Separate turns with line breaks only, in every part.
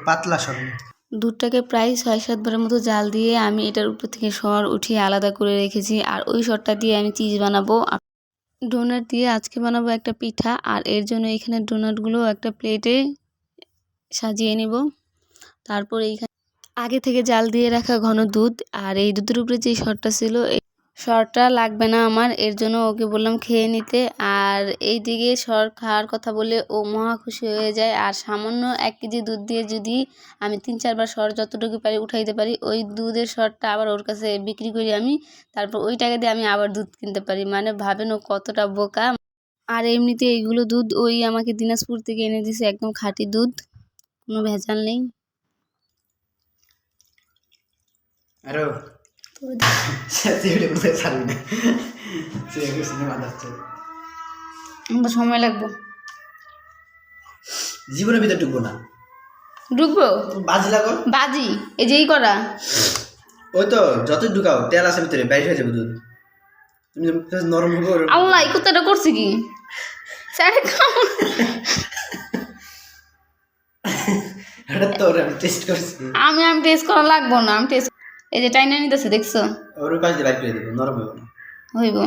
পাতলা সরু।
দুধটাকে প্রায় 6-7 বারের মতো জাল দিয়ে আমি এটার উপর থেকে সর উঠিয়ে আলাদা করে রেখেছি। আর ওই সরটা দিয়ে আমি চিজ বানাবো। ডোনাট দিয়ে আজকে বানাবো একটা পিঠা। আর এর জন্য এখানে ডোনাটগুলো একটা প্লেটে সাজিয়ে নেব। তারপর এইখানে আগে থেকে জাল দিয়ে রাখা ঘন দুধ, আর এই দুধের উপরে যে সরটা ছিল, এই সরটা লাগবে না আমার, এর জন্য ওকে বললাম খেয়ে নিতে। আর এই দিকে সর খাওয়ার কথা বলে ও মহা খুশি হয়ে যায়। আর সামান্য 1 কেজি দুধ দিয়ে যদি আমি 3-4 বার সর যতটুকু পারি উঠাইতে পারি, ওই দুধের সরটা আবার ওর কাছে বিক্রি করি আমি। তারপর ওই টাকা দিয়ে আমি আবার দুধ কিনতে পারি। মানে ভাবেন ও কতটা বোকা। আর এমনিতে এইগুলো দুধ ওই আমাকে দিনাজপুর থেকে এনে দিছে, একদম খাঁটি দুধ, কোনো ভেজাল নেই।
আরো
সময় লাগবে,
জীবনের ভিতরে ঢুকবো না।
ঢুকবো
বাজি লাগো,
বাজি এই যেই করা।
ওই তো যতই ঢুকাও তেল আছে ভিতরে, বাইরে হয়ে যাবে দুধ। তুমি নরম হবে।
আল্লাহ এই কুত্তাটা করছে কি?
আমি টেস্ট করছি।
আমি টেস্ট করা লাগবো না, আমি টেস্ট এই যে টাইনা নিতেছে দেখছো,
ওর পাশ দিয়ে বাইর করে দেবো, নরম হবে না।
হইব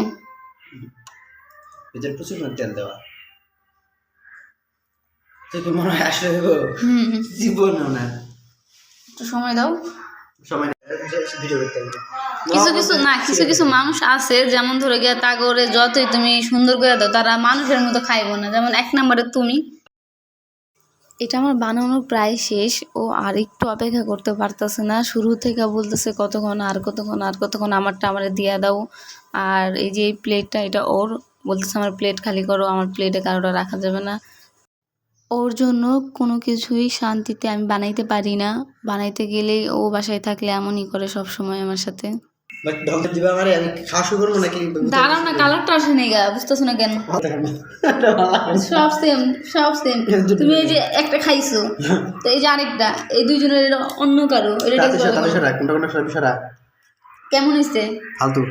ভিতরে প্রচুর তেল দেওয়া। তুই মনে হয় আসলে দেবো জীবন না,
একটু সময় দাও।
সময় ভিডিও করতে হবে।
কিছু কিছু মানুষ আছে, যেমন ধরে গিয়ে তাগরে যতই তুমি সুন্দর করে দাও, তারা মানুষের মতো খাইবো না। যেমন 1 নম্বরে তুমি। এটা আমার বানানো প্রায় শেষ। ও আর একটু অপেক্ষা করতে পারতেছে না, শুরু থেকে বলতেছে কতক্ষণ আর কতক্ষণ আর কতক্ষণ, আমারটা আমারে দিয়ে দাও। আর এই যে এই প্লেটটা, এটা ওর, বলতেছে আমার প্লেট খালি করো, আমার প্লেটে কারোটা রাখা যাবে না। ওর জন্য কোনো কিছুই শান্তিতে আমি বানাইতে পারি না। বানাইতে গেলেই ও বাসায় থাকলে এমনই করে সব সময় আমার সাথে।
বাট ঢং দিবা আমারে, আমি খাওয়া শুরু করবো নাকি?
দাঁড়াও না, কালারটা আসে নাই গা, বুঝতেছো না কেন? সব সেম, সব সেম। তুমি এই যে একটা খাইছো, তো এই যে আরেকটা, এই দুইজনের এটা অন্য কারো। এটা কেমন হয়েছে?
ফালতু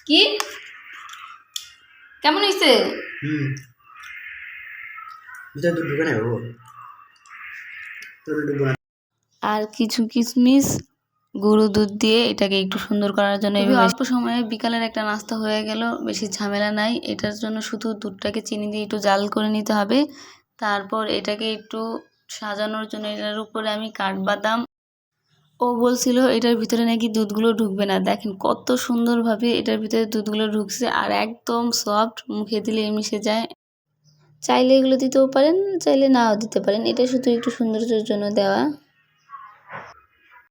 কি কেমন হয়েছে? আর কিছু কিশমিশ গুঁড়ো দুধ দিয়ে এটাকে একটু সুন্দর করার জন্য অল্প সময়ে বিকালের একটা নাস্তা হয়ে গেল। বেশি ঝামেলা নাই। এটার জন্য শুধু দুধটাকে চিনি দিয়ে একটু জাল করে নিতে হবে। তারপর এটাকে একটু সাজানোর জন্য এটার উপরে আমি কাঠবাদাম, ও বলছিল এটার ভিতরে নাকি দুধগুলো ঢুকবে না। দেখেন কত সুন্দরভাবে এটার ভিতরে দুধগুলো ঢুকছে, আর একদম সফট, মুখে দিলে মিশে যায়। চাইলে এগুলো দিতেও পারেন, চাইলে নাও দিতে পারেন। এটা শুধু একটু সৌন্দর্যের জন্য দেওয়া।